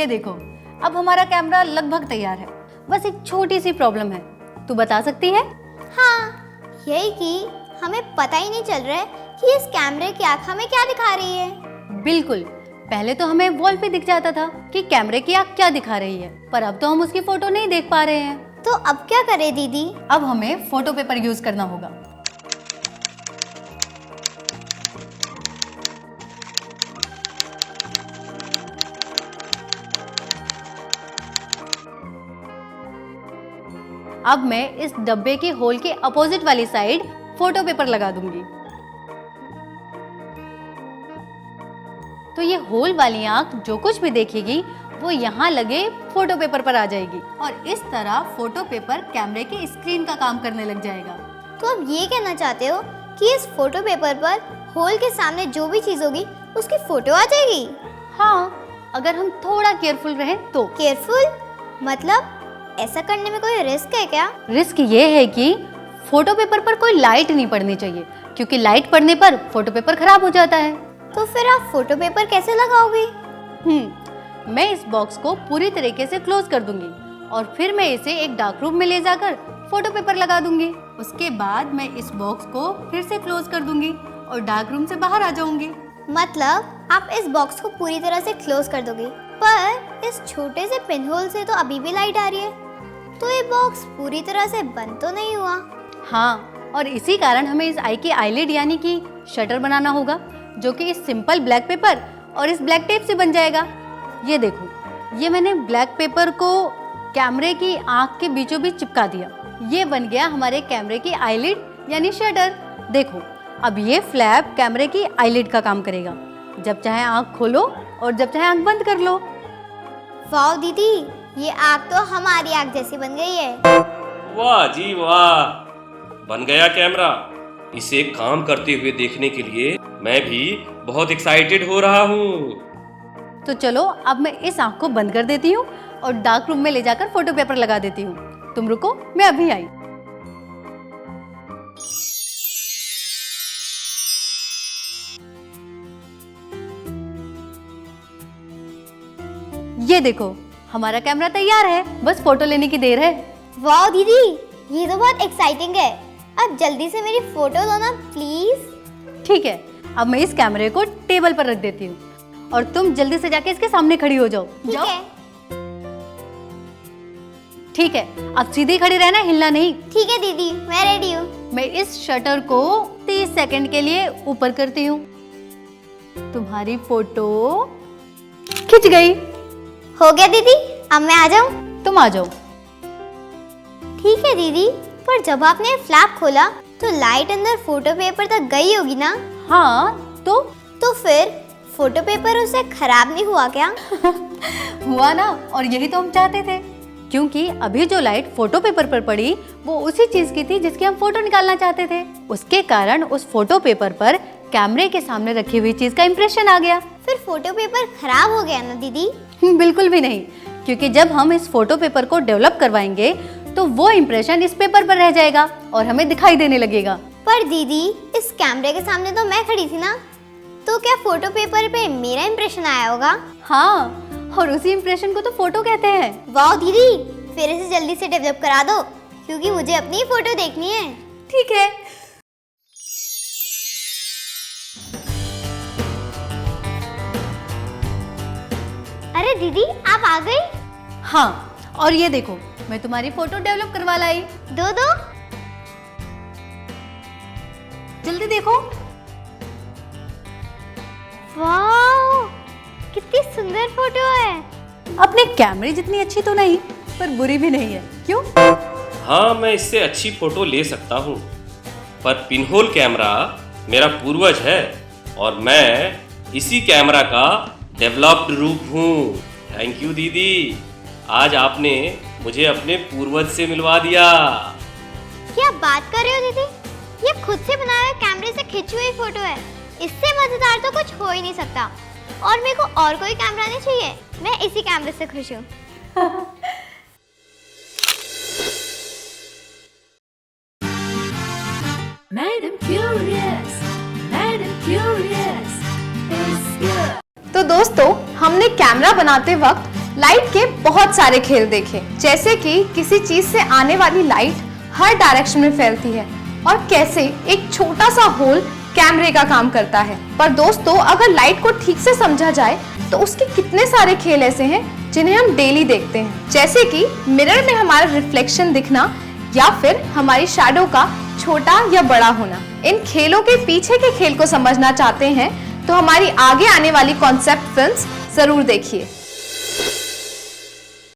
ये देखो, अब हमारा कैमरा लगभग तैयार है। बस एक छोटी सी प्रॉब्लम है, तू बता सकती है? हाँ, यही कि हमें पता ही नहीं चल रहा है कि इस कैमरे की आँख हमें क्या दिखा रही है। बिल्कुल, पहले तो हमें वॉल पे दिख जाता था कि कैमरे की आँख क्या दिखा रही है, पर अब तो हम उसकी फोटो नहीं देख पा रहे हैं। तो अब क्या करें दीदी? अब हमें फोटो पेपर यूज करना होगा। अब मैं इस डब्बे के होल के अपोजिट वाली साइड फोटो पेपर लगा दूंगी। तो ये होल वाली आंख जो कुछ भी देखेगी वो यहाँ लगे फोटो पेपर पर आ जाएगी और इस तरह फोटो पेपर कैमरे के स्क्रीन का काम करने लग जाएगा। तो अब ये कहना चाहते हो कि इस फोटो पेपर पर होल के सामने जो भी चीज होगी उसकी फोटो आ जाएगी? हाँ, अगर हम थोड़ा केयरफुल रहें तो। केयरफुल मतलब ऐसा करने में कोई रिस्क है क्या? रिस्क ये है कि फोटो पेपर पर कोई लाइट नहीं पड़नी चाहिए, क्योंकि लाइट पड़ने पर फोटो पेपर खराब हो जाता है। तो फिर आप फोटो पेपर कैसे लगाओगे? मैं इस बॉक्स को पूरी तरीके से क्लोज कर दूंगी और फिर मैं इसे एक डार्क रूम में ले जाकर फोटो पेपर लगा दूंगी। उसके बाद मैं इस बॉक्स को फिर से क्लोज कर दूंगी और डार्क रूम से बाहर आ जाऊंगी। मतलब आप इस बॉक्स को पूरी तरह से क्लोज कर दोगे, पर इस छोटे से पिन होल से तो अभी भी लाइट आ रही है, तो ये बॉक्स पूरी तरह से बंद तो नहीं हुआ। हाँ, और इसी कारण हमें इस आई की आईलिड यानी कि शटर बनाना होगा, जो कि इस सिंपल ब्लैक पेपर और इस ब्लैक टेप से बन जाएगा। ये देखो, ये मैंने ब्लैक पेपर को कैमरे की आंख के बीचों बीच चिपका दिया। ये बन गया हमारे कैमरे की आईलिड यानी शटर। देखो, अब ये फ्लैप कैमरे की आईलिड का काम करेगा। जब चाहे आंख खोलो और जब चाहे आंख बंद कर लो। वाह दीदी, ये आंख तो हमारी आंख जैसी बन गई है। वाह जी वाह, बन गया कैमरा। इसे काम करते हुए देखने के लिए मैं भी बहुत एक्साइटेड हो रहा हूँ। तो चलो, अब मैं इस आंख को बंद कर देती हूँ और डार्क रूम में ले जाकर फोटो पेपर लगा देती हूँ। तुम रुको, मैं अभी आई। ये देखो, हमारा कैमरा तैयार है, बस फोटो लेने की देर है। वाह दीदी, ये तो बहुत एक्साइटिंग है। अब जल्दी से मेरी फोटो लो ना प्लीज। ठीक है, अब मैं इस कैमरे को टेबल पर रख देती हूँ और तुम जल्दी से जाके इसके सामने खड़ी हो जाओ। ठीक है। ठीक है, अब सीधी खड़ी रहना, हिलना नहीं। ठीक है दीदी, मैं रेडी हूँ। मैं इस शटर को 30 सेकंड के लिए ऊपर करती हूँ। तुम्हारी फोटो खिंच गई। हो गया दीदी, अब मैं आ जाऊँ? तुम आ जाओ। ठीक है दीदी, पर जब आपने फ्लैप खोला तो लाइट अंदर फोटो पेपर तक गई होगी ना? हाँ, तो फिर फोटो पेपर उससे खराब नहीं हुआ क्या? हुआ ना, और यही तो हम चाहते थे, क्योंकि अभी जो लाइट फोटो पेपर पर पड़ी वो उसी चीज की थी जिसकी हम फोटो निकालना चाहते थे। उसके कारण उस फोटो पेपर पर कैमरे के सामने रखी हुई चीज का इंप्रेशन आ गया। फिर फोटो पेपर खराब हो गया ना दीदी? बिल्कुल भी नहीं, क्योंकि जब हम इस फोटो पेपर को डेवलप करवाएंगे तो वो इंप्रेशन इस पेपर पर रह जाएगा और हमें दिखाई देने लगेगा। पर दीदी, इस कैमरे के सामने तो मैं खड़ी थी ना, तो क्या फोटो पेपर पे मेरा इंप्रेशन आया होगा? हाँ, और उसी इंप्रेशन को तो फोटो कहते हैं। वाह दीदी, फिर इसे जल्दी से डेवलप करा दो, क्योंकि मुझे अपनी फोटो देखनी है। ठीक है। अरे दीदी, आप आ गई? हाँ, और ये देखो, मैं तुम्हारी फोटो डेवलप करवा लाई। दो। जल्दी देखो। वाह, कितनी सुंदर फोटो है। अपने कैमरे जितनी अच्छी तो नहीं, पर बुरी भी नहीं है, क्यों? हाँ, मैं इससे अच्छी फोटो ले सकता हूँ, पर पिनहोल कैमरा मेरा पूर्वज है और मैं इसी कैमरा का डेवलप्ड रूप हूँ। थैंक यू दीदी, आज आपने मुझे अपने पूर्वज से मिलवा दिया। क्या बात कर रहे हो दीदी? ये खुद से बनाए हुए कैमरे से खिंची हुई फोटो है। इससे मजेदार तो कुछ हो ही नहीं सकता। और मेरे को और कोई कैमरा नहीं चाहिए, मैं इसी कैमरे से खुश हूँ। Madam Curious is good. तो दोस्तों, हमने कैमरा बनाते वक्त लाइट के बहुत सारे खेल देखे, जैसे कि किसी चीज से आने वाली लाइट हर डायरेक्शन में फैलती है और कैसे एक छोटा सा होल कैमरे का काम करता है। पर दोस्तों, अगर लाइट को ठीक से समझा जाए तो उसके कितने सारे खेल ऐसे हैं जिन्हें हम डेली देखते हैं, जैसे कि मिरर में हमारा रिफ्लेक्शन दिखना या फिर हमारी शैडो का छोटा या बड़ा होना। इन खेलों के पीछे के खेल को समझना चाहते हैं तो हमारी आगे आने वाली कॉन्सेप्ट फिल्म्स जरूर देखिए।